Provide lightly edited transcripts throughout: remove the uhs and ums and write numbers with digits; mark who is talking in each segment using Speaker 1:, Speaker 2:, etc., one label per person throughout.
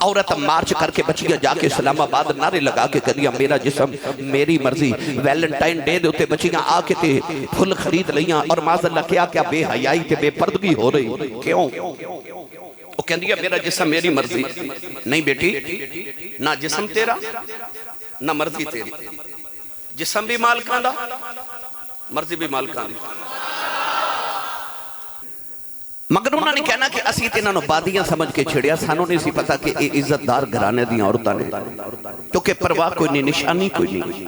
Speaker 1: عورت مارچ کر کے بچیاں جا کے اسلام آباد نعرے لگا کے کہدیاں میرا جسم میری مرضی. ویلنٹائن ڈے دے اتے بچیاں آ کے تے پھل خرید لیاں اور معاذ اللہ کیا کیا بے حیائی تے بے پردگی ہو رہی. کیوں؟ وہ کہندی ہے میرا جسم میری مرضی. نہیں بیٹی، نہ جسم تیرا نہ مرضی تیری. جسم بھی مالکاں دا، مرضی بھی مالکاں دی. مگر انہوں نے کہنا کہ اسی تے انہوں نے بادیاں سمجھ کے چھڑیا. سانوں نے اسی پتا کہ اے عزت دار گھرانے دیاں عورتاں نے، کیونکہ پرواہ کوئی نہیں، نشانی کوئی نہیں.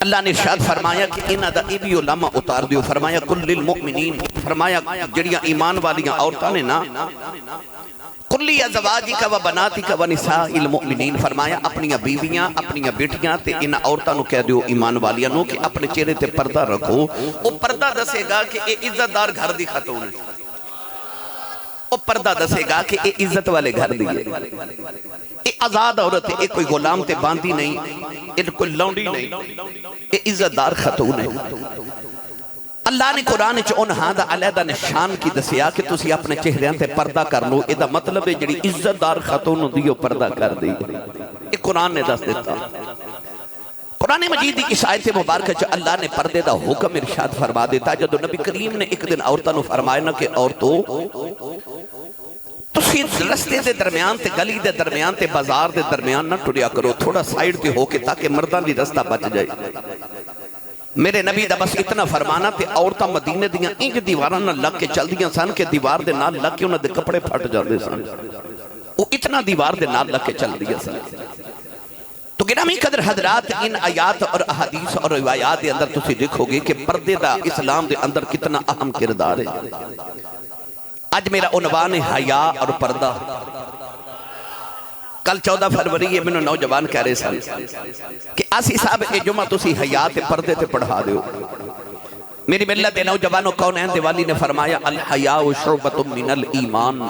Speaker 1: اللہ نے ارشاد فرمایا کہ انہاں دا اے بھی علماء اتار دیو. فرمایا کل للمؤمنین، فرمایا جڑیاں ایمان والیاں عورتاں نے نا، کلی ازواجک و بناتک و نساء المؤمنین، فرمایا اپنیاں بیویاں اپنیاں بیٹیاں تے انہاں عورتاں نو کہہ دیو ایمان والیاں نو کہ اپنے چہرے تے پردہ رکھو. وہ پردہ دسے گا کہ اے عزت دار گھر دی خاتون ہے. وہ پردہ دسے گا کہ اے عزت والے گھر دی ہے، اے آزاد عورت ہے، اے کوئی غلام تے باندھی نہیں، اے کوئی لونڈی نہیں، اے عزت دار خاتون ہے. اللہ نے قرآن انہاں دا علیحدہ نشان کی دسیا کہ تسی اپنے چہریاں تے پردہ کر لو. اے دا مطلب ہے جڑی عزت دار خاتون دیو پردہ کر دی. اے قرآن نے دس دیتا. قرآن مجید کی اس آیت مبارکہ چ اللہ نے پردے دا حکم ارشاد فرما دیتا. جدو نبی کریم نے ایک دن عورتاں نو فرمایا نا کہ عورتو تسی رستے دے درمیان تے گلی دے درمیان تے بازار دے درمیان نہ ٹریا کرو، تھوڑا سائیڈ تے ہو کے تاکہ مردان دی رستہ بچ جائے. میرے نبی دا بس اتنا فرمانا تے عورتاں مدینے دیاں انج دیواراں نہ لگ کے چل دیاں سن کہ دیوار دے نال لگ کے انہاں دے کپڑے پھٹ جاندے سن. وہ اتنا دیوار دے نال لگ کے چل دیاں سن. تو گرامی قدر حضرات، ان آیات اور احادیث اور روایات دے اندر تسی دیکھو گے کہ پردے دا اسلام دے اندر کتنا اہم کردار ہے. آج میرا عنوان ہے حیا اور پردہ. کل 14 فروری یہ میں نوجوان کہہ رہے سن کہ آسی صاحب اے جمعہ تسی حیا تے پردے تے پڑھا دیو. میری ملت نوجوانوں کونین دیوالی نے فرمایا الحیاء شعبۃ من الایمان،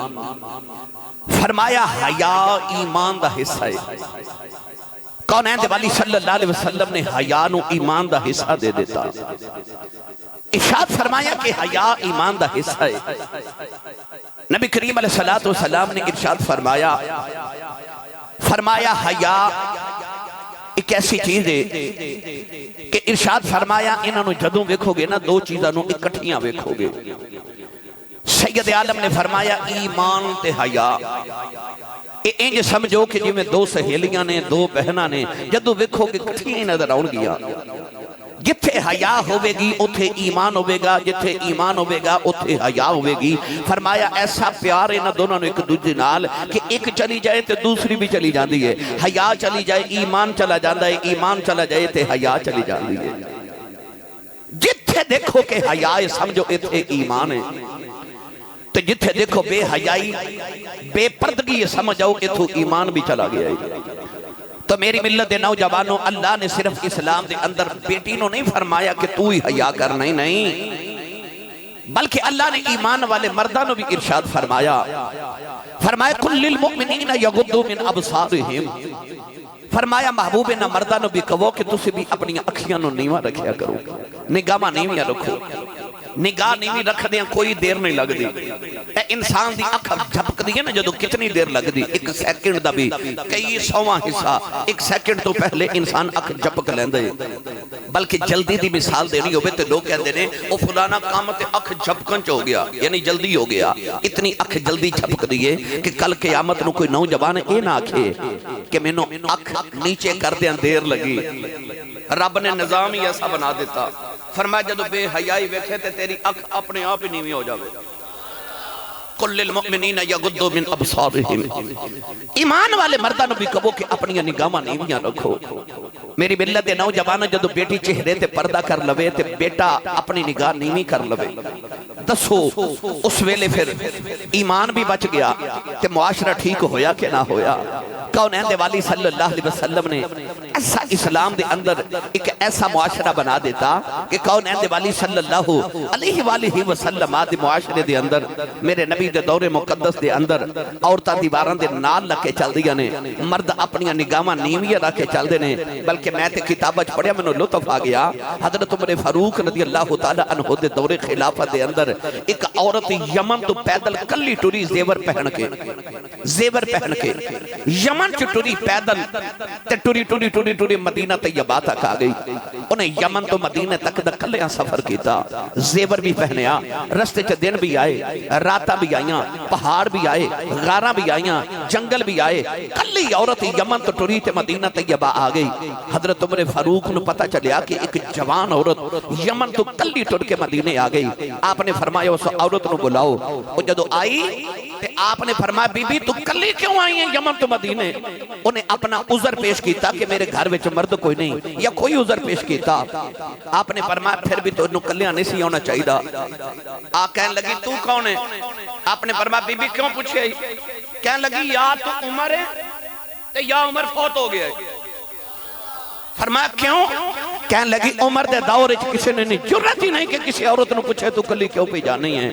Speaker 1: فرمایا حیا ایمان دا حصہ ہے. کونین دیوالی صلی اللہ علیہ وسلم نے حیا نو ایمان دا حصہ دے دیتا. ارشاد فرمایا کہ حیا ایمان دا حصہ ہے. نبی کریم علیہ السلام نے ارشاد فرمایا حیا ایک ایسی چیز ہے کہ ارشاد فرمایا انہوں نے جدوں ویکھو گے نا دو چیزاں نو اکٹھیاں ویکھو گے. سید عالم نے فرمایا ایمان تے حیا انج سمجھو کہ جی میں دو سہیلیاں نے، دو بہناں نے، جدوں ویکھو گے کٹھیاں نظر آؤں گیا. جتھے حیا ہوئے گی اتھے ایمان ہوئے گا، جتھے ایمان ہوئے گا اتھے حیا ہوئے گی. فرمایا ایسا پیار ہے نہ دونوں نے ایک دوسرے نال کہ ایک چلی جائے تے دوسری بھی چلی جاندی ہے. حیا چلی جائے ایمان چلا جاندا ہے، ایمان چلا جائے تے حیا چلی جاندی ہے. جتھے دیکھو کہ حیا ہے سمجھو اتھے ایمان ہے، تو جتھے دیکھو بے حیائی بے پردگی سمجھو اتھو ایمان بھی چلا گیا ہے. تو میری ملت نوجوانوں، اللہ نے صرف اسلام دے اندر بیٹی نو نہیں فرمایا کہ تو ہی حیا کر، نہیں، بلکہ اللہ نے ایمان والے مردوں نو بھی ارشاد فرمایا کل للمؤمنین یغضوا من ابصارہم. فرمایا محبوب نہ مردوں نو بھی کہو کہ تسی بھی اپنی اکھیاں نو نیواں رکھیا کرو، نگاہاں نیویاں رکھو. نگاہ نیویں رکھ دیاں کوئی دیر نہیں لگ دی. اے انسان دی اکھ جھپک دی ہے نا جدو کتنی دیر لگ دی، ایک سیکنڈ دا بھی کئی سواں حصہ ایک سیکنڈ تو پہلے انسان اکھ جھپک لیندے. بلکہ جلدی دی مثال دینی ہوئے تو لوگ کہندے نے او فلانا کام تے اکھ جھپکن چ ہو گیا، یعنی جلدی ہو گیا. اتنی اکھ جلدی جھپک دیئے کہ کل قیامت نو کوئی نوجوان اے نہ آکھے کہ میں نو اکھ نیچے کر دیاں دیر لگی. رب نے نظام ہی ایسا بنا دیتا. فرمایا جدو بے حیائی ویکھے تے تیری اکھ اپنے آپ ہی نیویں ہو جاوے. کل للمؤمنین یغضوا من ابصارہم. ایمان والے مردوں نے بھی کہو کہ اپنی نگاہاں نیویاں رکھو. میری ملت نوجوان جدو بیٹی چہرے تے پردہ کر لوے تے بیٹا اپنی نگاہ نیویں کر لوے، دسو اس ویلے پھر ایمان بھی بچ گیا تے معاشرہ ٹھیک ہویا کہ نہ ہویا. کونین دے والی صلی اللہ علیہ وسلم نے ایسا اسلام دے اندر ایک ایسا معاشرہ بنا دیتا کہ کونین دے والی صلی اللہ علیہ وآلہ وسلم دے معاشرے دے اندر، میرے نبی دے دور مقدس دے اندر عورتاں دیواراں دے نال لگ کے چل دیاں نے، مرد اپنی نگاہاں نیویاں رکھ کے چل دے نے. بلکہ میں تے کتابہ پڑھیا میں نے لطف آ گیا. حضرت عمر فاروق رضی اللہ تعالیٰ عنہ دے دور خلافت دے اندر ایک عورت یمن تو پیدل کلی ٹوری زیور پہن کے زیور پہن کے یمن چ ٹری پیدل تے ٹری ٹری ٹری ٹری مدینہ طیبہ تک آ گئی. انہیں یمن تو مدینہ تک دا کلیاں سفر کیتا, زیور بھی پہنیا, رستے چ دن بھی آئے, راتاں بھی آئیاں, پہاڑ بھی آئے, غاراں بھی آئیاں, جنگل بھی آئے. کلی عورت یمن تو ٹری تے مدینہ طیبہ آ گئی. حضرت عمر فاروق نو پتہ چلیا کہ ایک جوان عورت یمن تو کلی ٹر کے مدینے آ گئی. آپ نے فرمایا اس عورت نو بلاؤ. وہ جدو آئی تے آپ نے فرمایا بی بی تو کلی کیوں آئی ہیں یمن تو مدینے؟ انہیں اپنا عذر پیش کیتا کہ میرے گھر وچ مرد کوئی نہیں, یا کوئی عذر پیش کیتا. آپ نے فرمایا پھر بھی تو انہوں کلیاں نہیں سی ہونا چاہیے. آ کہنے لگی تو کون ہے؟ آپ نے فرمایا بی بی کیوں پوچھے؟ کہنے لگی یا تو عمر ہے تے یا عمر فوت ہو گیا ہے. فرمایا کیوں؟ کہنے لگی عمر دے دور وچ کسی نے نہیں جرت ہی نہیں کہ کسی عورت نو پوچھے تو کلی کیوں پہ جانی ہے.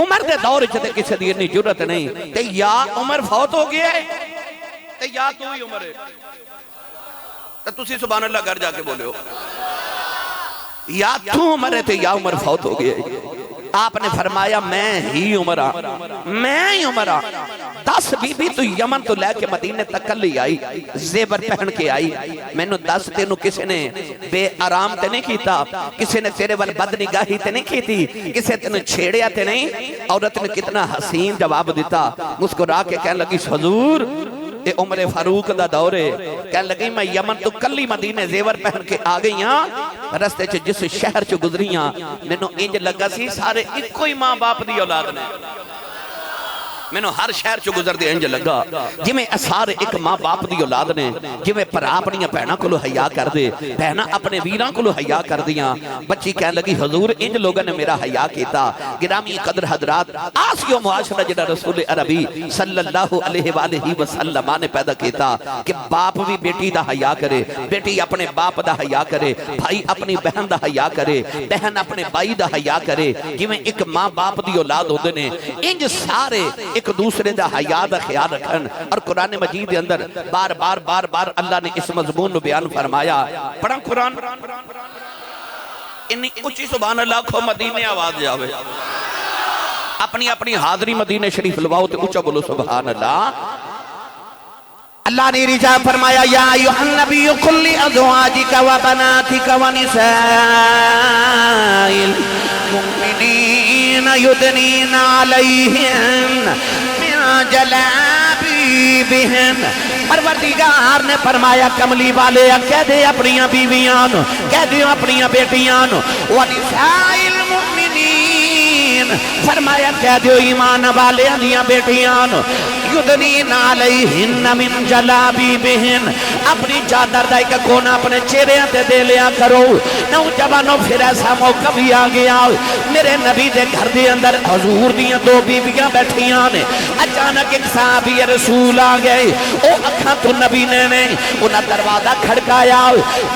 Speaker 1: عمر دے دور وچ تے کسی دی اتنی جرت نہیں. تے یا عمر فوت ہو گیا ہے تے یا تو ہی عمر ہے. تے تسی سبحان اللہ گھر جا کے بولے ہو, یا تو عمر ہے تے یا عمر فوت ہو گیا ہے. آپ نے فرمایا میں ہی عمرہ, میں ہی عمرہ. 10 بی بی تو یمن تو لے کے مدینے تک کلی آئی, زیور پہن کے آئی. میں نے 10 تینوں کسی نے بے آرام تے نہیں کیتا, کسی نے تیرے وال بد نگاہی تے نہیں کیتی, کسی تینوں چھیڑیا تے نہیں. عورت نے کتنا حسین جواب دیتا, مسکرا کے کہنے لگی حضور اے عمر فاروق دا دور ہے. کہنے لگی میں یمن تو کلی مدینے زیور پہن کے آ گئی ہاں. رستے چ جس شہر چ گزریاں مینوں انج لگا سی سارے ایکو ہی ماں باپ دی اولاد نے. مینوں ہر شہر چ گزر دے انج لگا جویں سارے ایک ماں باپ دی اولاد نے. جویں بھرا اپنی بہناں کولوں حیا کر دے, بہناں اپنے ویراں کولوں حیا کر دیاں. بچی کہنے لگی حضور انج لوگوں نے میرا حیا کیتا. گرامی قدر حضرات, آسیو معاشرہ جڑا رسول عربی صلی اللہ علیہ وآلہ وسلم نے پیدا کیتا کہ باپ بھی بیٹی دا حیا کرے, بیٹی اپنے باپ دا حیا کرے, بھائی اپنی بہن دا حیا کرے, بہن اپنے بھائی دا حیا کرے. جویں ایک ماں باپ دی اولاد ہوندے نے انج سارے ایک دوسرے دا حیا دا خیال رکھن. اور قرآن مجید دے اندر بار بار بار بار اللہ نے اس مضمون بیان فرمایا. پڑھا قرآن انی اچھی سبحان اللہ کھو مدینے آواز جاوے. اپنی اپنی حاضری مدینے شریف لواؤ تے اچھا بولو سبحان اللہ. اللہ نے رجا فرمایا یا ایوہ النبی قل ازواجک و بناتک و نساء المؤمنین یدنین علیہن من جلابیبہن. پروردگار نے فرمایا کملی والے کہہ دے اپنیاں بیویاں, کہہ دے اپنیاں بیٹیاں, و نساء المؤمنین فرمایا کہہ دے ایمان والے انیاں بیٹیاں, یدنین علیہن من جلابیبہن اپنی چادر دا ایک کونا اپنے چہرے تے دے لیا کرو. نوجوانوں پھر ایسا موقع بھی آ گیا, میرے نبی دے گھر دے اندر حضور دیاں 2 بیویاں بیٹھیاں نے. اچانک ایک صحابی رسول آ گئے, او اکھاں تو نبی نے انہاں دروازہ کھڑکایا.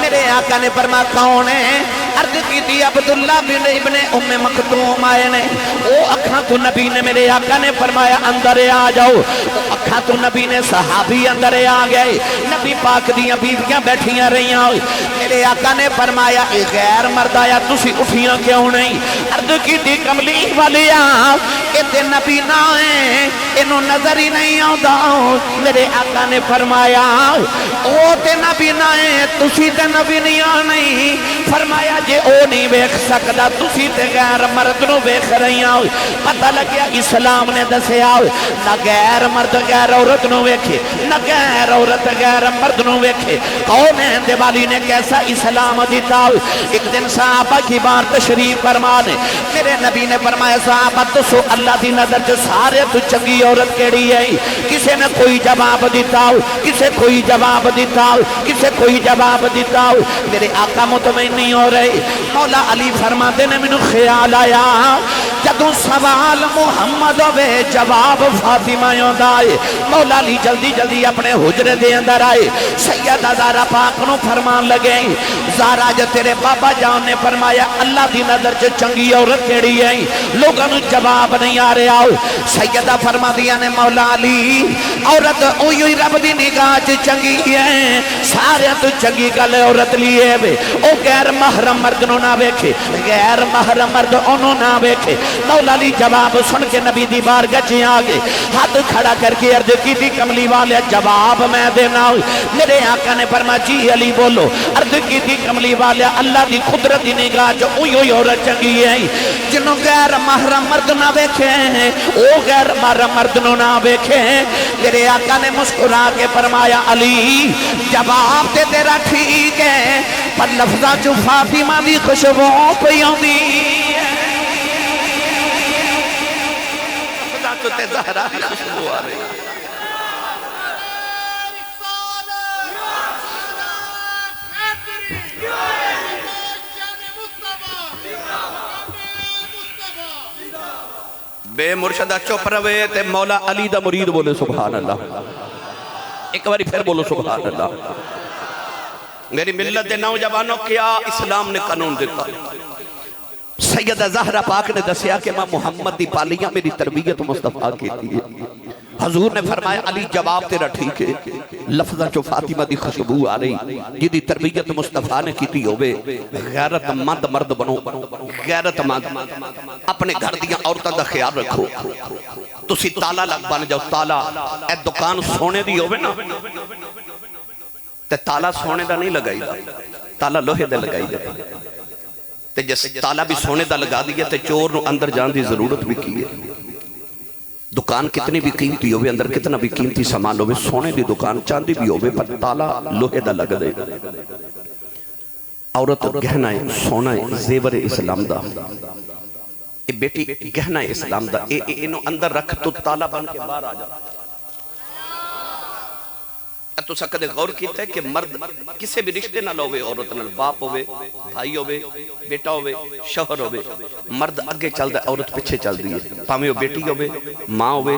Speaker 1: میرے آقا نے فرمایا کون ہے؟ عرض کی تھی عبداللہ بن ابن ام مکتوم آئے نے. او اکھاں تو نبی نے میرے آقا نے فرمایا اندر آ جاؤ. اکھاں تو نبی نے صحابی اندر آ گئے. نبی پاک دیاں بیویاں بیٹھیاں رہیاں. میرے آقا نے فرمایا اے غیر مرد آیا تسی اٹھیاں کیوں نہیں؟ عرض کی تھی کملی والیا اے تے نبی نہ ہے, انہوں نظر ہی نہیں آؤں. میرے آقا نے فرمایا او تے نبی نہ ہے تسی تے نبی نہیں آنی. فرمایا جے او نہیں بیکھ سکدا تسی تے غیر مرد نو بیکھ رہی آؤ. پتہ لگیا اسلام نے دسے آؤ نہ غیر مرد غیر عورت نو ویکھے, نہ غیر عورت غیر مرد نو ویکھے. کون ہے دیوالی نے کیسا اسلام دیتا. ایک دن صحابہ کی بار تشریف فرما نے میرے نبی نے فرمایا صحابہ تو سو اللہ دی نظر جو سارے تو چنگی عورت کیڑی ہے؟ کسے نے کوئی جواب دیتا, کسے کوئی جواب دیتا, کسے کوئی جواب دیتا. میرے آقا مطمئن نہیں ہو رہے. مولا علی فرماتے نے مینوں خیال آیا جدوں سوال محمد ہوئے جواب فاطمہ ہوندا ہے. مولا علی جلدی جلدی اپنے حجرے دے اندر آئے. سیدہ زہرا پاک نو فرمان لگے زہرا جو تیرے بابا جان نے فرمایا اللہ دی نظر چ چنگی عورت کیڑی ہے؟ لوگاں نو جواب نہیں آ رہا. سیدہ فرما دیا نے مولا علی عورت اوہی رب دی نگاہ چ چنگی ہے سارے تو چنگی گل عورت لیے وے او غیر محرم مرد نو نہ ویکھے غیر محرم مرد انہوں نہ ویکھے مولا علی جواب سن کے نبی دی بارگاہ چ آ گئے ہاتھ کھڑا کر کے عرض کی تھی کملی والے جواب میں دینا میرے آقا نے فرمایا جی علی بولو عرض کی تھی کملی والے اللہ دی قدرت دی نگاہ جو اوہی عورت چنگی ہے جنوں غیر محرم مرد نہ ویکھے او غیر محرم مرد نو نہ ویکھے میرے آقا نے مسکرا کے فرمایا علی جواب تے تیرا ٹھیک ہے پر لفظاں چ فاطمہ دی خوشبو پئی اوندی لفظاں چ تے زہرا دی خوشبو آ رہی بے مرشدہ چپ روے تے مولا علی دا مرید بولے سبحان اللہ ایک باری پھر بولو سبحان اللہ میری ملت دے نوجوانوں کیا اسلام نے قانون دیتا سیدہ زہرہ پاک نے دسیا کہ میں محمد دی پالیاں میری تربیت مصطفیٰ کی تھی حضور نے فرمایا علی جواب تیرا ٹھیک ہے لفظاں چو فاطمہ دی خوشبو آ رہی جدی تربیت مصطفیٰ نے کی تھی ہوئے غیرت مند مرد بنو غیرت مند اپنے گھر دیا عورتوں دا خیال رکھو تسی تالا لگ بن جاؤ تالا اے دکان سونے دی ہوئے نا تے تالا سونے دا نہیں لگائی دا تالا لوہے دا لگائی دا تے جس تالا بھی سونے دا لگا دیا تے چور نو اندر جان دی ضرورت بھی کی ہے دکان کتنی بھی قیمتی ہوئے اندر کتنا بھی قیمتی سامان ہوئے سونے دی دکان چاندی بھی ہوئے پر تالا لوہے دا لگ دے عورت گہنا ہے سونا ہے زیور اسلام دا اے بیٹی گہنا ہے اسلام دا انہوں اندر رکھ تو تالا بن کے باہر آ جا تو سکتے غور کیتا ہے کہ مرد کسے بھی رشتے نہ لوے عورت نہ باپ ہوئے بھائی ہوئے بیٹا ہوئے شوہر ہوئے مرد آگے چل دا عورت پچھے چل دی ہے پاہمیں بیٹی ہوئے ماں ہوئے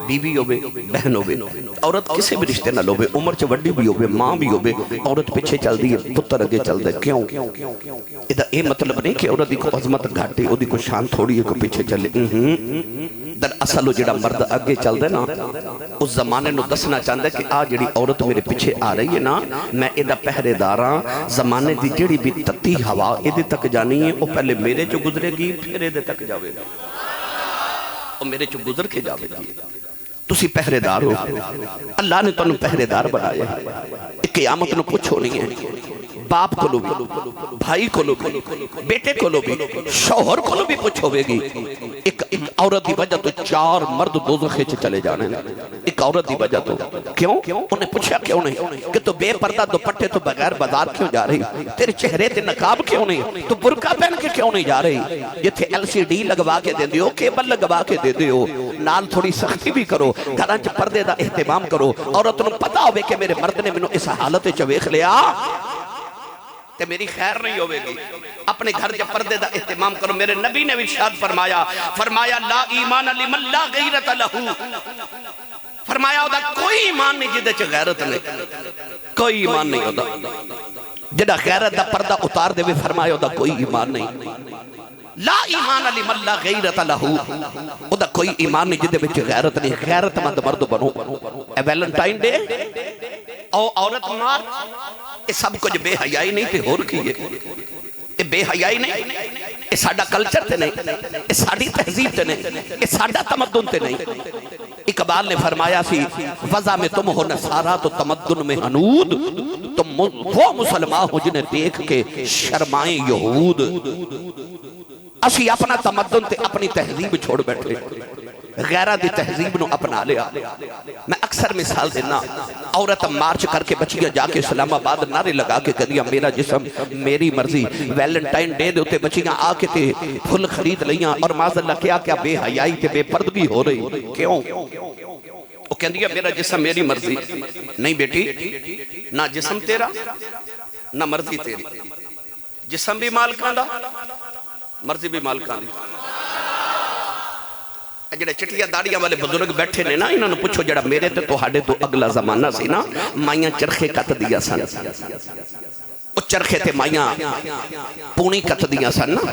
Speaker 1: بیوی ہوئے بہن ہوئے عورت کسے بھی رشتے نہ لوے عمر چ وڈی بھی ہوئے ماں بھی ہوئے عورت پچھے چل دی ہے پتر آگے چل دا ہے کیوں ادھا اے مطلب نہیں کہ عورت دی کو عظمت گھاٹے او دی کو شان تھوڑی ہے کو پچھے چلے در اصل جڑا مرد آگے چل دے نا اس زمانے نو دسنا چاہتا ہے کہ آ جڑی عورت میرے پیچھے آ رہی ہے نا میں ادھا پہرے داراں زمانے دی جڑی بھی تتی ہوا ادھے تک جانی ہے وہ پہلے میرے چو گزرے گی پھر ادھے تک جاوے گا وہ میرے چو گزر کے جاوے گی تسی پہرے دار ہو اللہ نے تنہوں پہرے دار بنایا ایک قیامت نو پوچھو نہیں ہے باپ کو لو بھی بھائی کو لو بھی بیٹے کو لو بھی شوہر کو لو بھی پوچھوے گی ایک عورت دی وجہ تو 4 مرد دوزخے چ چلے جانے ایک عورت دی وجہ تو کیوں انہیں پوچھا کیوں نہیں کہ تو بے پردہ دوپٹے تو بغیر بازار کیوں جا رہی تیرے چہرے تے نقاب کیوں نہیں تو برقع پہن کے کیوں نہیں جا رہی یہ تھے LCD لگوا کے دے دیو کیبل لگوا کے دے دیو نال تھوڑی سختی بھی کرو گھراں چ پردے دا اہتمام کرو عورت نوں پتہ ہوے کہ میرے مرد نے مینوں اس حالت وچ ویکھ لیا تے میری خیر نہیں ہوئے گی اپنے گھر جب پردے دا اہتمام کرو میرے نبی نے ارشاد فرمایا لا ایمان لمن لا غیرت لہو فرمایا ہوتا کوئی ایمان نہیں جدے چ غیرت نہیں کوئی ایمان نہیں ہوتا جدہ غیرت دا پردہ اتار دے فرمایا ہوتا کوئی ایمان نہیں لا ایمان لمن لا غیرت لہو ہوتا کوئی ایمان نہیں جدے بچ غیرت نہیں غیرت مند مرد بنو اے ویلنٹائن ڈے او عورت مار یہ سب کچھ بے حیائی نہیں تھے ہور کی یہ بے حیائی نہیں یہ ساڑھا کلچر تے نہیں یہ ساڑھی تہذیب تے نہیں یہ ساڑھا تمدن تے نہیں اقبال نے فرمایا سی وضع میں تم ہو نصارہ تو تمدن میں حنود تم وہ مسلمان ہو جنہیں دیکھ کے شرمائیں یہود اسی اپنا تمدن تے اپنی تہذیب چھوڑ بیٹھے غیرہ دی تہذیب نو اپنا لیا میں اکثر مثال دینا عورت مارچ کر کے بچیاں جا کے اسلام آباد نعرے لگا کے کہدیا میرا جسم میری مرضی ویلنٹائن ڈے دے ہوتے بچیاں آ کے تے پھل خرید لیاں اور معاذ اللہ کیا بے حیائی تے بے پردگی ہو رہی کیوں وہ کہدیا میرا جسم میری مرضی نہیں بیٹی نہ جسم تیرا نہ مرضی تیری جسم بھی مالکان دا مرضی بھی مالکان دی جڑے چٹیاں داڑیاں والے بزرگ بیٹھے نے نا انہوں نے پوچھو جڑا میرے تے تو ہاڑے تو اگلا زمانہ سی نا مائیاں چرخے کت دیا سن وہ چرخے تے مائیاں پونی کت دیا سن نا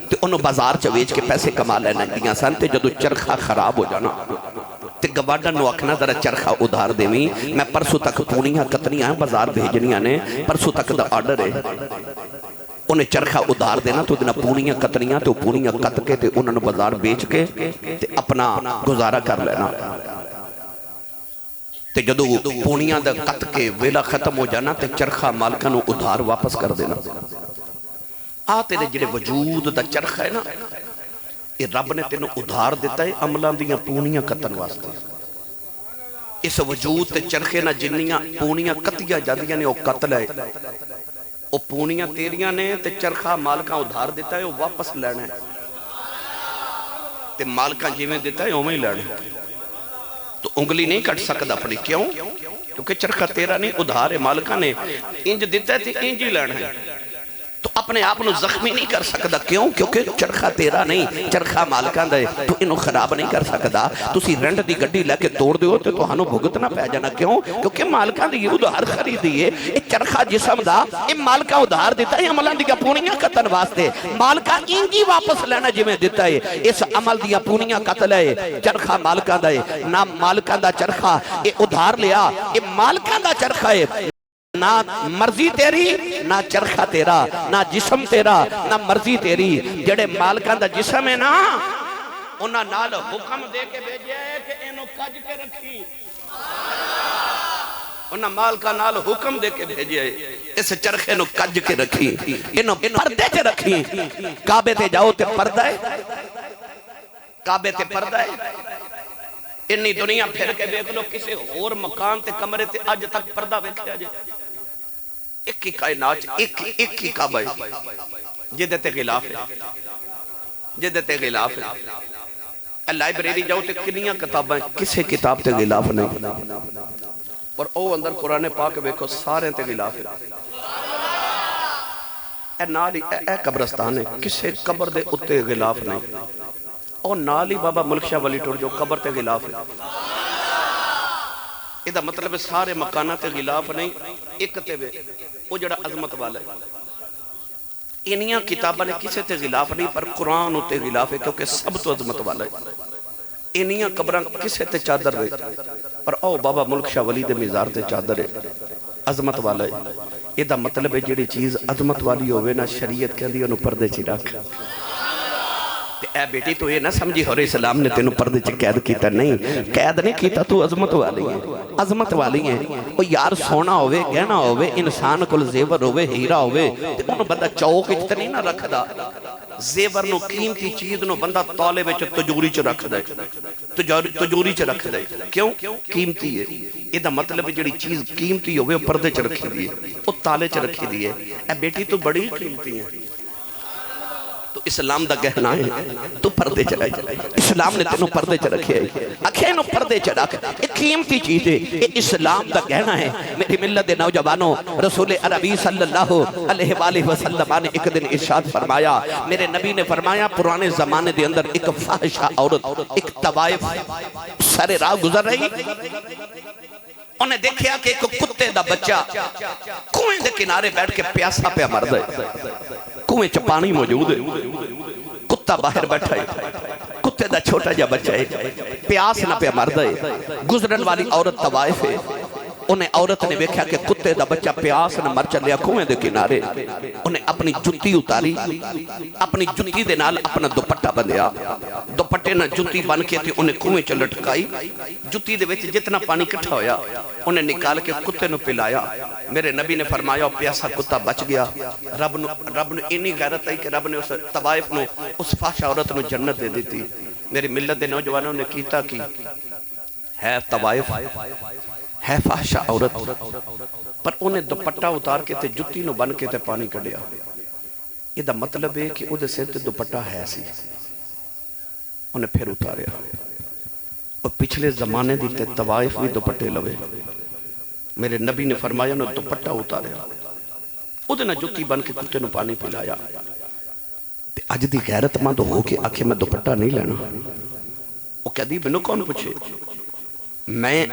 Speaker 1: تے انہوں بازار چویج کے پیسے کما لینا دیا سن تے جدو چرخہ خراب ہو جانا تے گواڈا نو آکھنا ذرا چرخہ ادھار دیویں، میں پرسوں تک پونیاں کتنیاں ہیں بازار بھیجنیاں نے، پرسوں تک دا آرڈر ہے، انہیں چرخہ ادھار دینا تو دینا پونیاں کتنیاں تے پونیاں کت کے تے انہوں نے بازار بیچ کے تے اپنا گزارہ کر لینا، تے جدو پونیاں دا کت کے ویلا ختم ہو جانا تے چرخہ مالکہ نو ادھار واپس کر دینا۔ تیرے جڑے وجود دا چرخہ ہے نا، یہ رب نے تینوں ادھار دیتا ہے عملان دیاں پونیاں کتن واسطے۔ اس وجود تے چرخے نہ جنیاں پونیاں کتیاں جادیاں نے وہ قتل ہے، وہ پونیاں تیریاں نے تے چرخہ مالکہ ادھار دیتا ہے وہ واپس لینا ہے، تے مالکہ جیویں دیتا ہے اوہیں لینا ہے، تو انگلی نہیں کٹ سکتا اپنی، کیوں؟ کیونکہ چرخہ تیرا نہیں ادھار ہے، مالکہ نے انج دیتا ہے تے انج ہی لینا ہے، تو اپنے آپ نو زخمی نہیں کر سکتا، کیوں؟ کیونکہ چرخہ تیرا نہیں، چرخہ مالکاں دے، تو انہوں خراب نہیں کر سکتا، تسی رنڈ دی گڈی لے کے توڑ دیو تو ہنو بھگتنا پہ جانا، کیوں؟ کیونکہ مالکاں دی ادھار خریدی ہے، ایک چرخہ جسم دا، یہ مالکہ ادھار دیتا ہے، عملان دیا پونیاں قتل واسطے، مالکہ انجی واپس لینا جی میں دیتا ہے، اس عمل دیا پونیاں قتل ہے، چرخہ مالکاں دا ہے، نہ مالکاں دا چرخہ، یہ ادھار لیا، یہ مالکاں دا چرخہ ہے، نہ مرضی تیری نہ چرخہ تیرا، نہ جسم تیرا نہ مرضی تیری، جڑے مالکان دا جسم ہے نا انہاں نال حکم دے کے بھیجیا ہے کہ انہوں کج کے رکھی، انہاں مالکان نال حکم دے کے بھیجیا ہے اس چرخے نو کج کے رکھی، انہوں پردے تے رکھی، کعبے تے جاؤ تے پردہ ہے، کعبے تے پردہ ہے، انی دنیا پھر کے بیک لو کسی اور مکان تے کمرے تے آج تک پردہ بیکھیا جائے، ایک ہی کائنات ایک ہی کعبہ ہے، جدت غلاف ہے، جدت غلاف ہے، لائبریری جاؤ تے کنیاں کتابیں کسے کتاب تے غلاف نہیں، اور او اندر قرآن پاک بیکھو سارے تے غلاف ہے، اے نالی اے قبرستان ہے، کسے قبر دے اتے غلاف نہیں، اور نالی بابا ملک شاہ ولی ٹور جو قبر تے غلاف ہے، یہ دا مطلب سارے مکانہ تے غلاف نہیں، ایک تے بے وہ جڑا عظمت والا ہے، انہیاں کتابہ نے کسے تے غلاف نہیں پر قرآن تے غلاف ہے کیونکہ سب تو عظمت والا ہے، انہیاں قبران کسے تے چادر رہے پر او بابا ملک شاہ ولی دے مزار تے چادر ہے، عظمت والا ہے، یہ دا مطلب ہے جڑی چیز عظمت والی ہوئے نا شریعت کے لئے انہوں پردے چی رکھ، اے بیٹی تو یہ نہ سمجھی حضرت اسلام نے تینوں پردے چ قید کیتا، نہیں قید نہیں کیتا، تو عظمت والی ہیں، عظمت والی ہیں، وہ یار سونا ہوئے گہنا ہوئے انسان کل زیور ہوئے ہیرا ہوئے تے انہوں بندہ چوک اتنی نہ رکھ دا، زیور نو قیمتی چیز نو بندہ تالے وچ تجوری چ رکھ دے، تجوری چ رکھ دے، کیوں؟ قیمتی ہے، یہ دا مطلب جڑی چیز قیمتی ہوئے وہ پردے چ رکھی دیئے، وہ تالے چ رکھی دیئے، اے بیٹی تو بڑی قیمتی ہیں، تو اسلام دا گہنا ہے تو پردے چ رکھ، اسلام نے تینوں پردے چ رکھے، اکھے نو پردے چ رکھ، ایک قیمتی چیز ہے، یہ اسلام دا گہنا ہے، میری ملت دے نوجوانوں، رسول عربی صلی اللہ علیہ وآلہ وسلم نے ایک دن ارشاد فرمایا، میرے نبی نے فرمایا پرانے زمانے دے اندر ایک فاحشہ عورت ایک طوائف سر راہ گزر رہی، انہیں دیکھیا کہ ایک کتے دا بچہ کنویں دے کنارے بیٹھ کے پیاسا پہ مرد ہے، کنویں چ پانی موجود ہے، کتا باہر بیٹھا ہے، کتے دا چھوٹا جا بچہ ہے، پیاس نہ پہ مرد ہے، گزرن والی عورت طوائف ہے، انہیں عورت نے دیکھا کہ کتے دا بچہ پیاس نہ مر چلیا کنویں دے کنارے، انہیں اپنی جتی اتاری، اپنی جتی دے نال اپنا دوپٹہ بندھیا، دوپٹے نہ جتی بن کے تھی انہیں کنویں چ لٹکائی، جتی دے وچ جتنا پانی کٹھا ہویا انہیں نکال کے کتے نو پلایا، میرے نبی نے فرمایا پیاسا کتا بچ گیا، رب نے انی غیرت آئی کہ رب نے اس طوائف نو اس فاحشہ عورت نو جنت دے دیتی، میری ملت دے نوجوانوں نے کیتا کی ہے طوائف ہے فاحشہ عورت پر انہیں دوپٹہ اتار کے تے جتی نو بن کے تے پانی کڑیا، یہ دا مطلب ہے کہ او دے سر تے دوپٹہ ہے سی، انہیں پھر اتاریا، اور پچھلے زمانے دی تے طوائف بھی دوپٹے لوے، میرے نبی نے فرمایا انہیں دوپٹہ اتاریا، او دے نہ جتی بن کے کتے نو پانی پلایا، تے اج دی غیرت مند ہو کے آکھے میں دوپٹہ نہیں لینا، وہ کہہ دی بنو کون پوچھے، میں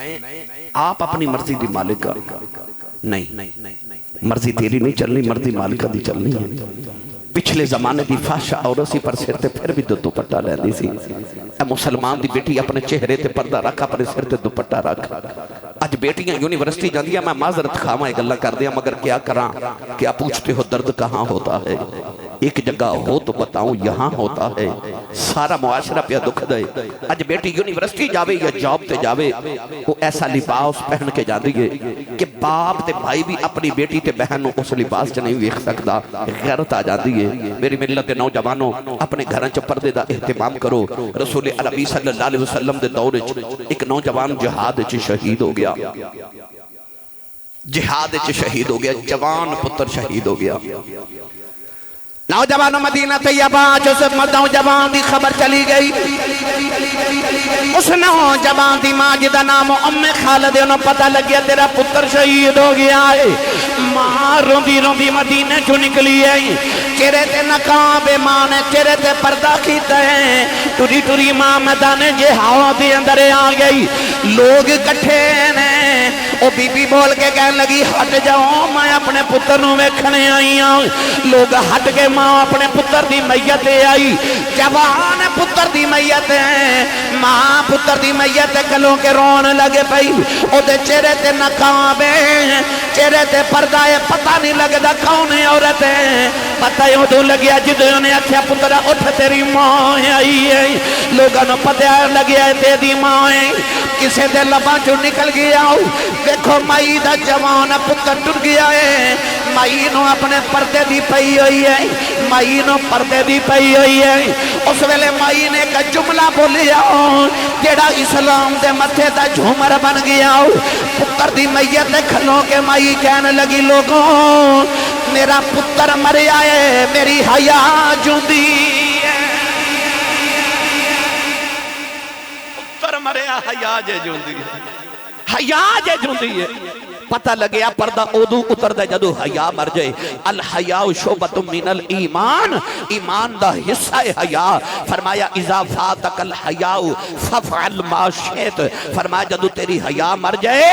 Speaker 1: آپ اپنی مرضی دی مالک کا نہیں، مرضی تیری نہیں چلنی، مرضی مالکہ دی چلنی ہے، پچھلے زمانے دی فاحشہ عورت سی پر سر تے پھر بھی دوپٹہ لے دی سی، اے مسلمان دی بیٹی اپنے چہرے تے پردہ رکھ، اپنے سر تے دوپٹہ رکھ۔ اج بیٹیاں یونیورسٹی جاندیاں، میں معذرت خواہ گلاں کر دیا مگر کیا کراں، کیا پوچھتے ہو درد کہاں ہوتا ہے؟ ایک جگہ ہو تو بتاؤں یہاں ہوتا ہے، سارا معاشرہ پہ دکھ دے۔ اج بیٹی یونیورسٹی جاوے یا جاب تے جاوے، وہ ایسا لباس پہن کے جاندی ہے کہ باپ تے بھائی بھی اپنی بیٹی تے بہن نو اس لباس چ نہیں ویکھ سکدا، غیرت آ جاندی ہے۔ میری ملت دے نوجوانوں، اپنے گھراں چ پردے دا اہتمام کرو۔ رسول عربی صلی اللہ علیہ وسلم دے دور وچ ایک نوجوان جہاد وچ شہید ہو گیا، جہاد وچ شہید ہو گیا، جوان پتر شہید ہو گیا۔ نوجوان مدینہ طیبہ اس نوجوان دی خبر چلی گئی، اس نوجوان دی ماں جدا نام ام خالد، انہوں پتہ لگیا تیرا پتر شہید ہو گیا ہے۔ ماں روندی روندی مدینہ چو نکلی ہے، چہرے تے نقاب ماں نے چہرے تے پردہ کیتا ہے، ٹری ٹری ماں میدان جہاد دے اندر آ گئی۔ لوگ کٹھے نے، او بی بی بول کے کہنے لگی ہٹ جاؤ، میں اپنے پتر نو ویکھنے آئی ہوں۔ لوگ ہٹ کے ماں اپنے پتر دی میت آئی، جوان پتر دی میت ہے، ماں پتر دی میت کلوں کے رون لگے پئی، او دے چہرے تے نقاب ہے، چہرے تے پردہ ہے، پتہ نہیں لگدا کون عورت ہے۔ پتہ ہی ادھوں لگیا جدوں نے آکھیا پتر اٹھ تیری ماں آئی ہے، لوگاں نوں پتہ لگیا تیری ماں ہے۔ کسے دے لباں چوں نکل گیا، دیکھو مائی دا جوان پتر ٹر گیا ہے، مائی نو اپنے پردے دی پئی ہوئی ہے، مائی نو پردے دی پئی ہوئی ہے۔ اس ویلے مائی نے ایک جملہ بولیا جیڑا اسلام دے متھے دا جھومر بن گیا۔ پتر دی میت کھلوں کے مائی کہنے لگی لوگوں میرا پتر مریا ہے، میری حیا جوندی ہے، پتر مریا حیا جے جوندی ہے، حیا جے جوندی ہے۔ پتہ لگیا پردہ ادو اتر دے جدو حیا مر جائے۔ الحیاء شعبۃ من الایمان، ایمان دا حصہ حیا۔ فرمایا اذا فاتک الحیاء ففعل ما شئت، فرمایا جدو تیری حیا مر جائے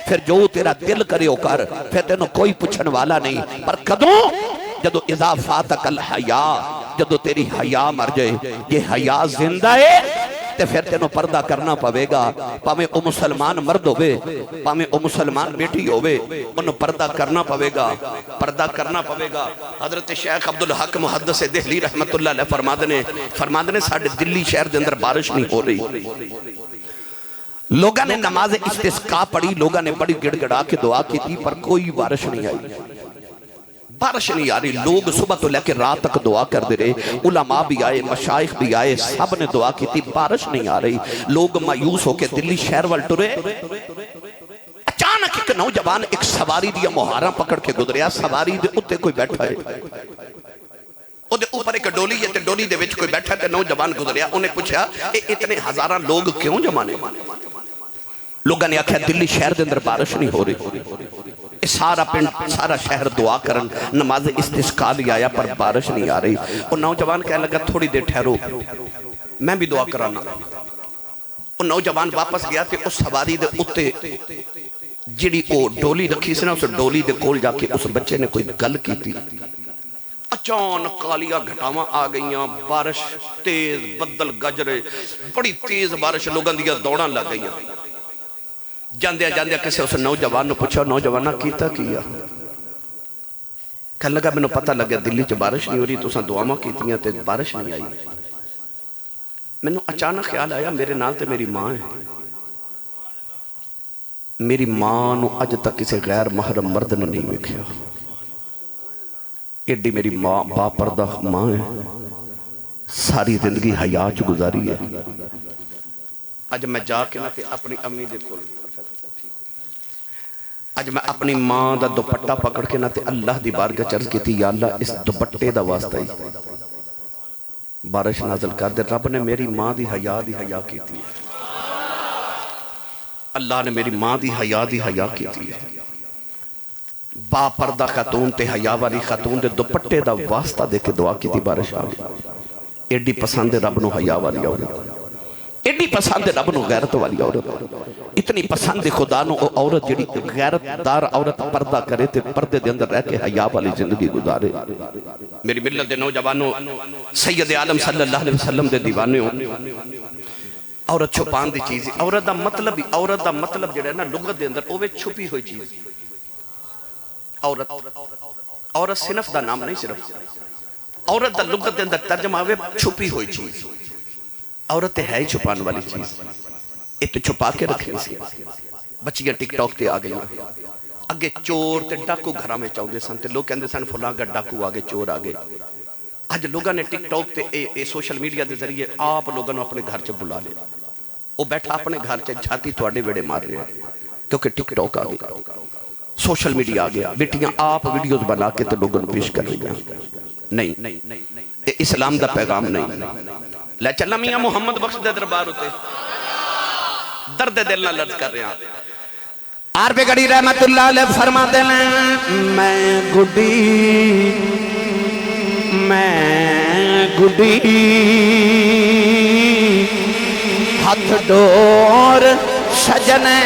Speaker 1: پھر جو تیرا دل کرے او کر، پھر تینوں کوئی پوچھن والا نہیں۔ پر کدوں؟ جدو اذا فاتک الحیاء، جدو تیری حیا مر جائے۔ یہ حیا زندہ ہے تے پھر تینوں پردہ کرنا پوے گا، پاویں او مسلمان مرد ہوئے، پاویں او مسلمان بیٹی ہوئے، انہوں پردہ کرنا پوے گا، پردہ کرنا پوے گا۔ حضرت شیخ عبدالحق محدث دہلی رحمت اللہ علیہ فرمادنے ساڑھے دلی شہر دے اندر بارش نہیں ہو رہی، لوگاں نے نماز استسقاء پڑھی، لوگاں نے بڑی گڑ گڑا کے دعا کی تھی پر کوئی بارش نہیں آئی، بارش نہیں آ رہی۔ لوگ صبح تو لے کے رات تک دعا کر دے رہے، علماء بھی آئے، مشائخ بھی آئے، سب نے دعا کی تھی، بارش نہیں آ رہی۔ لوگ مایوس ہو کے دلی شہر وال ٹرے۔ اچانک ایک نوجوان ایک سواری دیا مہاراں پکڑ کے گزریا، سواری دے اتے کوئی بیٹھا ہے، او دے اوپر ایک ڈولی ہے تے ڈولی دے وچ کوئی بیٹھا تے نوجوان گزریا، انہیں پوچھا اتنے ہزاراں لوگ کیوں جمانے؟ لوگاں نے آکھیا دلی شہر دے اندر بارش نہیں ہو رہی، سارا پنڈ سارا شہر دعا کرن نماز استسقاء لے آیا پر بارش نہیں آ رہی۔ وہ نوجوان کہنے لگا تھوڑی دیر ٹھہرو میں بھی دعا کرانا۔ وہ نوجوان واپس گیا تے اس سواری دے اتے جڑی وہ ڈولی رکھی سے نا، اس ڈولی دے کول جا کے اس بچے نے کوئی گل کی تھی۔ اچانک کالیاں گھٹاواں آ گئیاں، بارش تیز، بدل گجرے، بڑی تیز بارش، لوگاں دیا دوڑاں لگ گئیاں۔ جاندیا جاندیا کسے اس نوجوان نے پوچھا نوجوانہ کیتا کیا؟ کہنے لگا میں نے پتہ لگیا دلی چ بارش نہیں ہو رہی، تساں دعاواں کیتیاں تے بارش نہیں آئی۔ میں نے اچانک خیال آیا میرے نال تے میری ماں ہے، میری ماں نو اج تک کسے غیر محرم مرد نے نہیں ویکھیا، ایڈی میری ماں با پردہ ماں ہے، ساری زندگی حیا چ گزاری ہے۔ اج میں جا کے نہ اپنی امی دے کول، اج میں اپنی ماں دا دوپٹہ پکڑ کے نہ تے اللہ دی بارگاہ چرز کی تھی یا اللہ اس دوپٹے دا واسطہ ہی بارش نازل کر دے۔ رب نے میری ماں دی حیا کی تھی، اللہ نے میری ماں دی حیا کی تھی۔ با پردہ خاتون تے حیا والی خاتون دے دوپٹے دا واسطہ دے کے دعا کی تھی، بارش آ گئی۔ ایڈی پسند رب نو حیا والی آ گئی، ایڈی پسند ہے رب نو غیرت والی عورت، اتنی پسند خدا نو عورت جڑی غیرت دار عورت پردہ کرے تے پردے دے اندر رہ کے حیا والی زندگی گزارے۔ میری ملت دے نوجوانوں، سید عالم صلی اللہ علیہ وسلم دے دیوانے ہوں، عورت چھپان دی چیز، عورت دا مطلب جڑا ہے نا لغت دے اندر اوے چھپی ہوئی چیز۔ عورت صنف دا نام نہیں، صرف عورت دا لغت دے اندر ترجمہ ہوئے چھپی ہوئی چیز۔ عورت ہے ہی چھپان والی چیز، یہ تو چھپا کے رکھیں سی۔ بچیاں ٹک ٹاک تے آگئی ہیں، اگے چور تے ڈاکو گھرہ میں چاہوں دے سن تے لوگ کہندے سن فلاں کا ڈاکو آگے چور آگے۔ آج لوگاں نے ٹک ٹاک تے سوشل میڈیا دے ذریعے آپ لوگاں نے اپنے گھر چ بلا لے، وہ بیٹھا اپنے گھر چ جھاتی تواڈے ویڑے مار رہے ہیں، کیونکہ ٹک ٹاک آ گیا، سوشل میڈیا آ گیا، بیٹیاں آپ ویڈیوز بنا کے تو لوگوں نے پیش کر رہی ہیں۔ نہیں، یہ اسلام دا پیغام نہیں۔ لے چلنا میاں محمد بخش دے دربار ہوتے، درد دل نہ لرز کر رہے ہیں۔ آر پہ گڑی رحمت اللہ علیہ فرما دے لیں، میں گڈی ہاتھ ڈور سجنے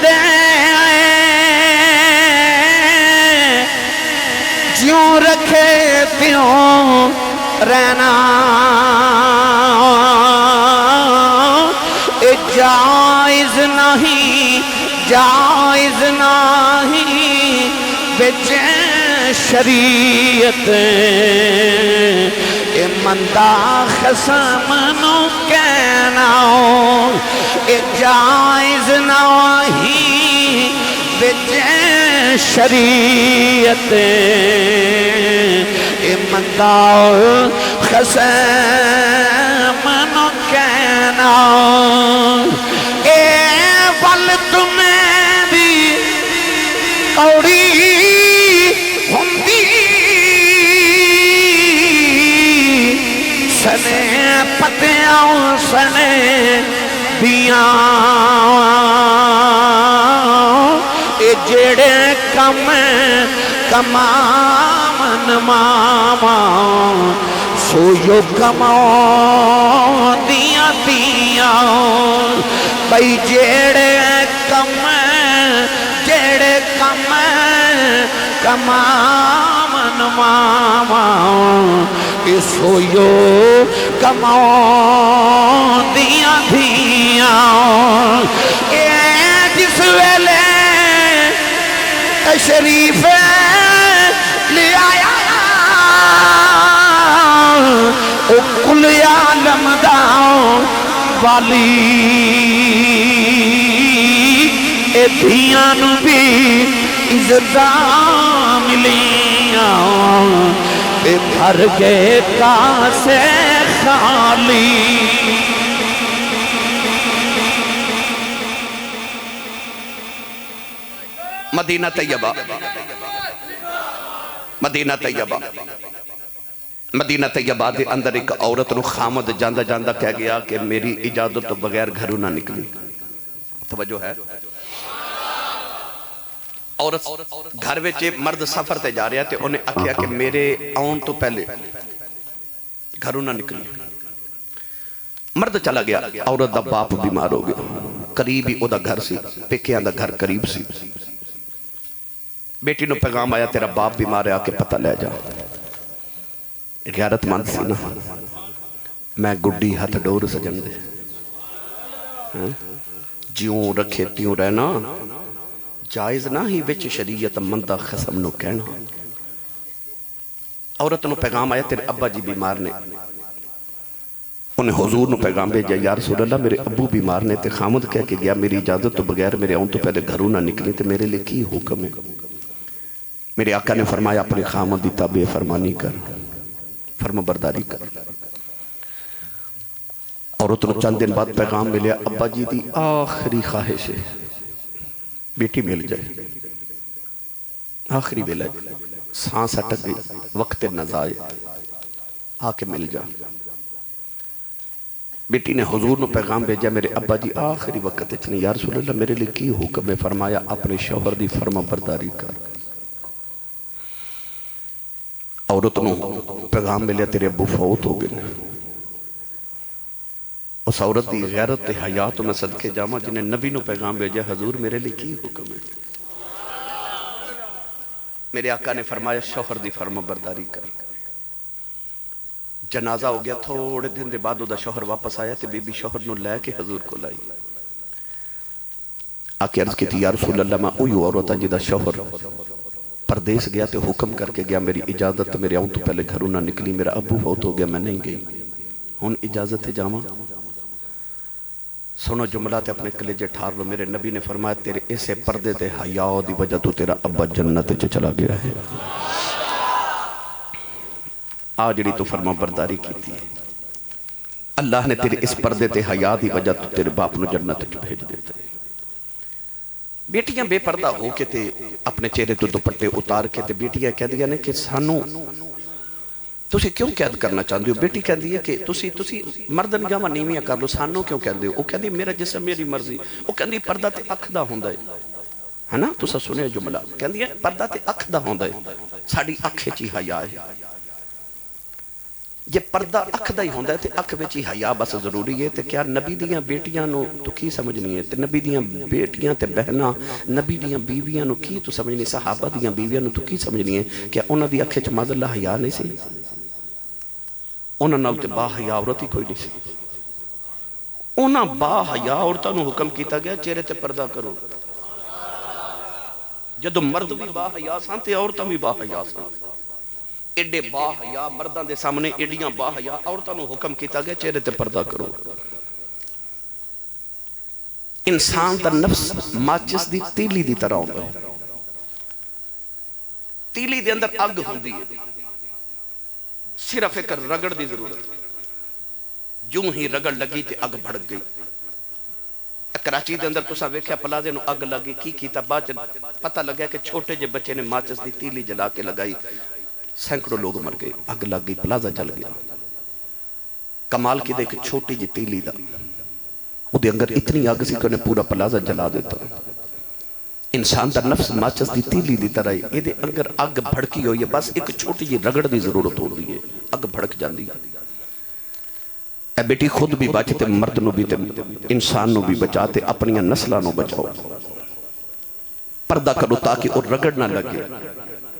Speaker 1: دے جیوں رکھے تیوں رہنا، جائز نہیں بچ شریعت، اے مندہ خسم نو کہنا، اے جائز نہیں بچ شریعت، اے مندہ خسم نو کہنا، اے ول تمہیں بھی کوڑی ہندی سنے پتیاں سنے دیاں، اے جڑے کمامن ماما سویو کماؤ دیاں بھئی جیڑے کم کمامن ماما سویو کماؤ دیاں اے جس ویلے تشریف لے آیا او کل عالم دا والی، اے دھیاں نو بھی عزتاں ملیاں، اے بھر گئے کاسے خالی۔ مدینہ طیبہ، مدینہ طیبہ، مدینہ طیبہ دے اندر ایک عورت نو خامد جاندہ جاندہ کہہ گیا کہ میری اجازت تو بغیر گھروں نہ نکلی۔ توجہ ہے، عورت گھر وچ مرد سفر تے جا رہا تے انہیں آکھیا کہ میرے آن تو پہلے گھروں نہ نکلی۔ مرد چلا گیا، عورت دا باپ بیمار ہو گیا، قریب ہی او دا گھر سی، پیکیاں دا گھر قریب سی۔ بیٹی نو پیغام آیا تیرا باپ بیمار ہے، آکے پتہ لے جا۔ غیرت مند سی نا، میں گڈی ہاتھ ڈور سجن دے، جیوں رکھے تیوں رہنا، جائز نہ ہی وچ شریعت مندہ خسم نو کہنا۔ عورت نو پیغام آیا تیرے ابا جی بیمار نے، انہیں حضور نو پیغام بھیجا یا رسول اللہ میرے ابو بیمار نے تے خامد کہہ کے گیا میری اجازت تو بغیر میرے آن تو پہلے گھروں نہ نکلی تے میرے لئے کی حکم ہے؟ میرے آقا نے فرمایا اپنے خامد دی تابع فرمانی کر، فرما برداری کر۔ عورت نو چند دن بعد پیغام ملیا ابا جی دی آخری خواہش ہے بیٹی مل جائے، آخری ویلہ سانس اٹک گئی، وقت نزائے آکے مل جا۔ بیٹی نے حضور نو پیغام بھیجا میرے ابا جی آخری وقت اچھنے یا رسول اللہ میرے لئے کی حکم ہے؟ فرمایا اپنے شوہر دی فرما برداری کر۔ عورت نو پیغام ملیا تیرے ابو فوت ہو گئے، اس عورت دی غیرت تے حیا تو میں صدقے جاواں جنہیں نبی نو پیغام بھیجا حضور میرے لیے کی حکم ہے؟ میرے آقا نے فرمایا شوہر دی فرما برداری کر. جنازہ ہو گیا، تھوڑے دن دے بعد دا شوہر واپس آیا تے بی بی شوہر نو لے کے حضور کو لائی. آکے عرض کی تھی یا رسول اللہ میں اوہی عورت جدا شوہر پردیس گیا تے حکم کر کے گیا میری اجازت میرے آؤں تو پہلے گھروں نہ نکلی، میرا ابو فوت ہو گیا میں نہیں گئی، ہن اجازت ہے جاواں. سنو جملہ تے اپنے کلیجے ٹھار لو. میرے نبی نے فرمایا تیرے اسے پردے تے حیا دی وجہ تو تیرا ابا جنت چ چلا گیا ہے. آجڑی تو فرما برداری کی تھی، اللہ نے تیرے اس پردے تے حیا دی وجہ تو تیرے باپ نو جنت چ بھیج دیتا ہے. بیٹیاں بے پردہ ہو کے تے اپنے چہرے تو دوپٹے اتار کے تے بیٹیاں کہہ دیا نے کہ سانو تسی کیوں قید کرنا چاہتے ہو؟ بیٹی کہہ دی ہے کہ تسی مردن گاما نیویاں کر لو، سانو کیوں کہہ دے ہو؟ وہ کہہ دی میرا جسم میری مرضی. وہ کہہ دی پردہ تے اکھ دا ہوندہ ہے نا، تسا سنے جملہ کہہ دی ہے پردہ تے اکھ دا ہوندہ ہے، ساڑی اکھ چی حیا ہے. یہ پردہ اکھ دا ہی ہوندہ ہے تے اکھ وچی حیا بس ضروری ہے. تے کیا نبی دیاں بیٹیاں نو تو کی سمجھنی ہے؟ تے نبی دیاں بیٹیاں تے بہناں نبی دیاں بیویاں نو کی تو سمجھنی؟ صحابہ دیاں بیویاں نو تو کی سمجھنی ہے؟ کیا انہاں دی اکھ وچ معاذ اللہ حیا نہیں سی؟ انہاں نال تے با حیا عورت ہی کوئی نہیں سی. انہاں با حیا عورتاں نو حکم کیتا گیا چہرے تے پردہ کرو. جدو مرد بھی با حیا سان تے عورتاں بھی با حیا سان. ایڈے با حیا مرداں دے سامنے ایڈیاں با حیا عورتاں نو حکم کیتا گیا چہرے تے پردہ کرو. انسان دا نفس ماچس دی تیلی دی طرح ہوندا ہے. تیلی دے اندر اگ ہوندی ہے، صرف ایک رگڑ دی ضرورت. جو ہی رگڑ لگی تے اگ بھڑک گئی. کراچی دے اندر تسا ویکھیا پلازے نو اگ لگی کی کیتا بعد پتہ لگا کہ چھوٹے جے بچے نے ماچس دی تیلی جلا کے لگائی، سینکڑوں لوگ مر گئے، اگ لگ گئی، پلازہ جل گیا. کمال کی دے کہ چھوٹی جی تیلی دا وہ دے انگر اتنی آگ سی کہ انہیں پورا پلازہ جلا دیتا. انسان دا نفس ماچس دی تیلی دی طرح ہے، یہ دے انگر اگ بھڑکی ہوئی ہے، بس ایک چھوٹی جی رگڑ دی ضرورت ہو رہی ہے، اگ بھڑک جاندی ہے. اے بیٹی خود بھی بچتے مرد نو بھی انسان نو بھی بچاتے اپنی نسلہ نو بچاؤ. پردہ کرو تاکہ اور رگڑ نہ لگے،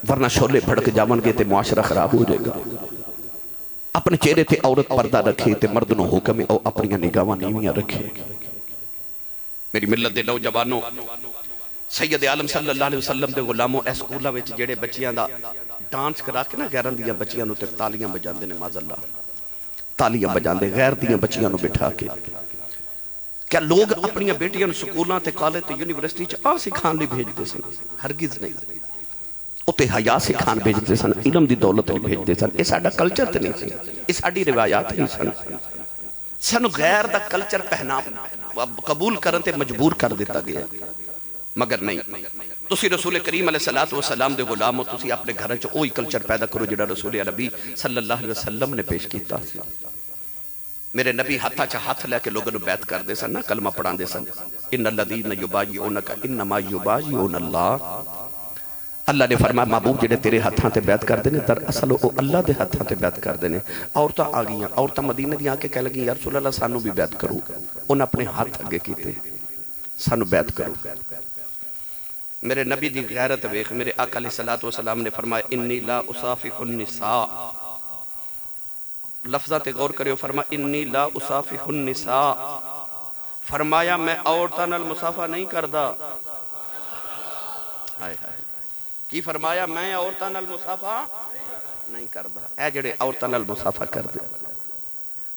Speaker 1: ورنہ شولے بھڑک جاون گے تے معاشرہ خراب ہو جائے گا. اپنے چہرے تے عورت پردہ رکھے تے مرد نو حکم او اپنی نگاواں نیویاں رکھے. میری ملت دے نوجوانوں، سید عالم صلی اللہ علیہ وسلم دے غلاموں اے سکولہ وچ جڑے بچیاں دا ڈانس کرا کے نا غیران دیاں بچیاں نو تے تالیاں بجاندے نے، ماذ اللہ تالیاں بجاندے غیر دیاں بچیاں نو بٹھا کے. کیا لوگ اپنی بیٹیاں نو سکولاں تے کالج تے یونیورسٹی چ سکھان لئی بھیجدے سن؟ ہرگز نہیں. اتے حیا سکھان بھیجدے سن، علم دی دولت نہیں بھیجدے سن. یہ ساڈا کلچر تے نہیں سی، یہ ساڈی روایات نہیں سن. سانو غیر دا کلچر پہنا قبول کرن تے مجبور کر دیتا گیا. مگر نہیں، تسی رسول کریم علیہ السلام دے غلام ہو، تسی اپنے گھر وچ وہی کلچر پیدا کرو جڑا رسول عربی صلی اللہ علیہ وسلم نے پیش کیتا. میرے نبی ہاتھا چا ہاتھ لے کے لوگوں بیعت کر دے سن، کلمہ پڑھان دے سن. ان الذین یبایعونک انما یبایعون اللہ. اللہ نے فرمایا محبوب جڑے تیرے ہاتھاں تے بیعت کر دینے در اصل او اللہ دے ہاتھاں تے بیعت کر دینے. عورتاں آ گئیاں، عورتاں مدینے دی آ کے کہہ لگی یا رسول اللہ سانو بھی بیعت کرو. انہاں اپنے ہاتھ اگے کیتے، سانو بیعت کرو. میرے نبی دی غیرت ویکھ. میرے آقا علیہ السلام نے فرمایا انی لا اصافح النساء. لفظات غور کریو، فرمایا انی لا اصافح النساء. فرمایا میں عورتاں نال مصافحہ نہیں کردا. ہائے ہائے، کی فرمایا میں عورتاں نال مصافحہ نہیں کردا. اے جڑے عورتاں نال مصافحہ کر دے،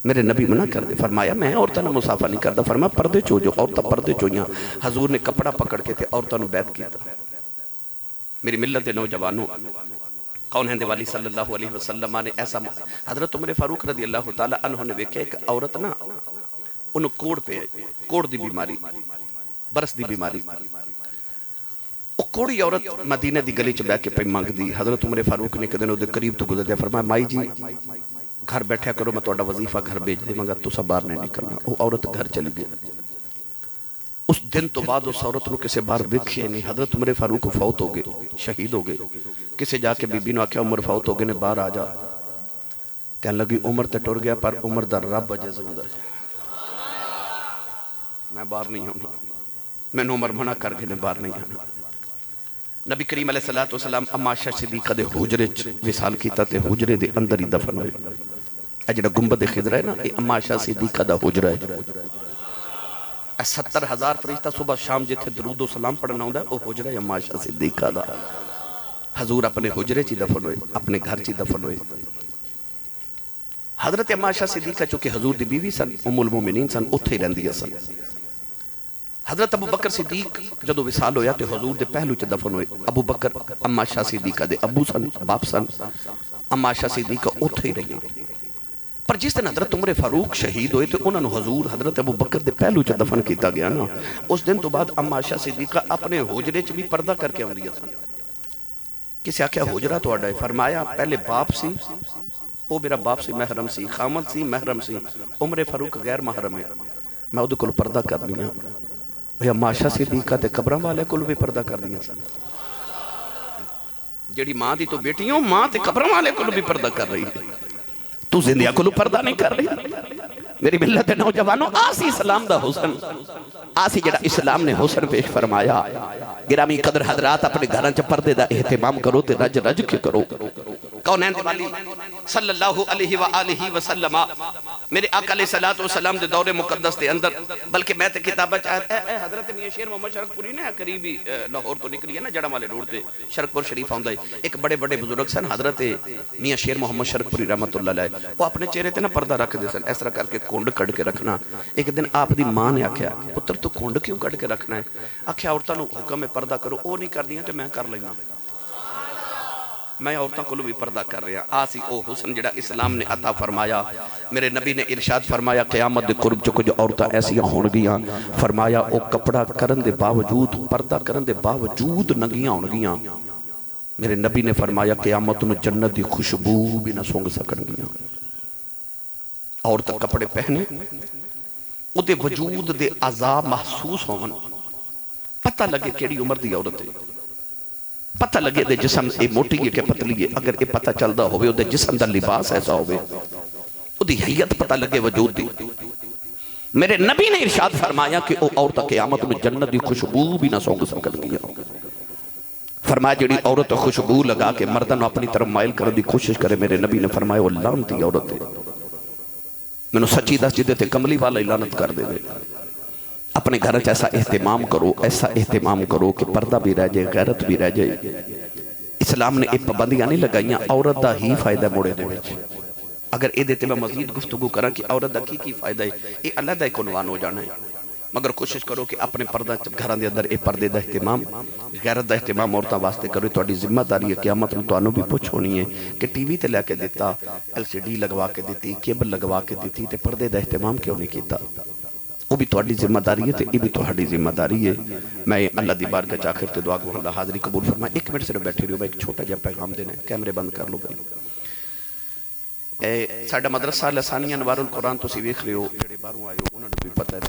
Speaker 1: میرے نبی منع کر دے. فرمایا میں عورتاں نال مصافحہ نہیں کردا. فرمایا پردے چو جو عورتاں پردے چوئیاں. حضور نے کپڑا پکڑ کے تے عورتاں نو بیعت کیتا. میری ملت دے نوجوانوں، کون ہیں دے والی صلی اللہ علیہ وسلم نے ایسا حضرت عمر فاروق رضی اللہ تعالیٰ عنہ نے ویکھے ایک عورت نا انہوں کوڑ پہ کوڑ دی بیماری، برس دی بیماری. وہ کوڑی عورت مدینہ دی گلی چ بیٹھ کے پہ مانگ دی. حضرت عمر فاروق نے کدے نو دے قریب تو گزر دیا. فرمایا مائی جی گھر بیٹھا کرو، میں تہاڈا وظیفہ گھر بھیج دے مگر تسا باہر نہیں نکلنا. وہ عورت گھر چلی گئی. اس دن تو بعد اس عورت نو کسے باہر ویکھیا نہیں. حضرت عمر فاروق فوت ہو گئے، شہید ہو گئے. کسے جا کے بی بی نو آکھیا عمر فوت ہو گئے نے، باہر آ جا. کہنے لگی عمر تے ٹر گیا پر عمر دا رب اجے زندہ ہے. میں باہر نہیں آؤں، میں عمر منع کر کے باہر نہیں آنا۔ نبی کریم علیہ السلام اما عائشہ صدیقہ دے حجرے وصال کیتا تے حجرے دے اندر ہی دفن ہوئے۔ اے جڑا گنبد خضرا ہے نا، یہ اما عائشہ صدیقہ دا حجرہ ہے۔ 70,000 فرشتہ صبح شام جتھے درود و سلام پڑھنا ہوندا ہے، وہ حجرہ ہے اما عائشہ صدیقہ دا۔ حضور اپنے حجرے چی دفن ہوئے، اپنے گھر چی دفن ہوئے۔ حضرت اما عائشہ صدیقہ چونکہ حضور دی بیوی سن، ام المومنین سن، اتھے ہی رہندی سن۔ حضرت ابو بکر صدیق جدو وصال ہویا تو حضور دے پہلو چ دفن ہوئے۔ ابو بکر اما عائشہ صدیقہ دے ابو سن، باپ سن، اما عائشہ صدیقہ اتھے ہی رہی۔ پر جس دن حضرت عمر فاروق شہید ہوئے تو انہوں نے حضور حضرت ابو بکر دے پہلو چ دفن کیتا گیا نا، اس دن تو بعد اما عائشہ صدیقہ اپنے حجرے چ بھی پردہ کر کے آندی سن۔ کسی آکھیا حجرہ تو اڈا ہے؟ فرمایا پہلے باپ سی، وہ میرا باپ سی محرم سی، خامد سی محرم سی، عمر فاروق غیر محرم ہے، میں وہ کل پردہ کر دیا۔ اما عائشہ صدیقہ تے قبرہ والے کل بھی پردہ کر دیا سن۔ جیڑی ماں دی تو بیٹیوں، ماں تے قبرہ والے کل بھی پردہ کر رہی ہے، تو زندیہ کلو پردہ نہیں کر رہی۔ میری ملت نوجوانوں، آسی اسلام دا حسن، آسی جڑا اسلام نے حسن پیش فرمایا۔ گرامی قدر حضرات، اپنے گھران چا پردے دا اہتمام کرو تے رج رج کے کرو۔ کونین والی صلی اللہ علیہ وآلہ وسلم میرے آقا علیہ السلام دے دور مقدس دے اندر، بلکہ میں تے کتابہ چاہتا ہے حضرت میاں شیر محمد شرک پوری نے قریبی لاہور تو نکلی ہے نا، جڑا والے روڈ تے شرک پور شریف آؤں دائی، ایک بڑے بڑے بزرگ سن حضرت میاں شیر محمد شرک پوری رحمت اللہ علیہ، وہ اپنے چہرے تے نا پردہ رکھ دے سن، ایسا کر کے کونڈ کڑ کے رکھنا۔ ایک دن آپ دی ماں نے آکھیا پتر تو کونڈ کیوں کڑ کے رکھنا ہے؟ آکھیا عورتاں نو حکم ہے پردہ کرو، او نہیں کر دیا تو میں کر لینا، میں عورتوں کو بھی پردہ کر رہا۔ آسی او حسن جڑا اسلام نے عطا فرمایا۔ میرے نبی نے ارشاد فرمایا قیامت دے قرب چکو جو عورتیں ایسی ہون گیاں، فرمایا او کپڑا کرن دے باوجود، پردہ کرن دے باوجود ننگیاں ہون گیاں۔ میرے نبی نے فرمایا قیامت نو جنت دی خوشبو بھی نہ سونگ سکن گیاں۔ عورتیں کپڑے پہنے، او دے وجود دے عذاب محسوس ہون، پتہ لگے کیڑی عمر دی عورت ہے، پتہ لگے دے جسم اے موٹی ہے کہ پتلی ہے، اگر اے پتہ چل دا ہوئے دے جسم دا لباس ایسا ہوئے، او دی حیت پتہ لگے وجود دی۔ میرے نبی نے ارشاد فرمایا کہ او عورت قیامت میں جنت دی خوشبو بھی نہ سونگ سکن گیا۔ فرمایا جڑی عورت خوشبو لگا کے مردن اپنی طرف مائل کرنے دی کوشش کرے، میرے نبی نے فرمایا وہ لعنتی عورت ہے، میں نے سچی دس جدے تے کملی والا لعنت کر دے دے۔ اپنے گھر ایسا اہتمام کرو، ایسا اہتمام کرو کہ پردہ بھی رہ جائے، غیرت بھی رہ جائے۔ اسلام نے ایک پابندیاں نہیں لگائیاں، عورت دا ہی فائدہ موڑے دے وچ۔ اگر اے دیتے میں مزید گفتگو کرا کہ عورت دا کی فائدہ ہے، اے اللہ دا ایک عنوان ہو جانا ہے، مگر کوشش کرو کہ اپنے پردہ گھران دے اندر اے پردے دا اہتمام، غیرت دا اہتمام عورتاں واسطے کرو۔ تہاڈی ذمہ داری ہے قیامت میں تانوں بھی پوچھ ہونی ہے کہ ٹی وی تے لے کے دیتا، ایل سی ڈی لگوا کے دیتی، کیبل لگوا کے دیتی تے پردے دا اہتمام کیوں نہیں کیتا؟ وہ بھی تہاڈی ذمہ داری ہے تے یہ بھی تہاڈی ذمہ داری ہے۔ میں اللہ دی بارگاہ چ آخر تے دعا کروں اللہ حاضری قبول فرمائے۔ ایک منٹ صرف بیٹھے رہو، میں ایک چھوٹا جہا پیغام دینا ہے، کیمرے بند کر لو بھائی۔ ساڈا مدرسہ لسانیہ انوار القرآن تسی ویکھ رہے ہو، جڑے باہروں آئے ہو انہاں نوں بھی پتہ ہے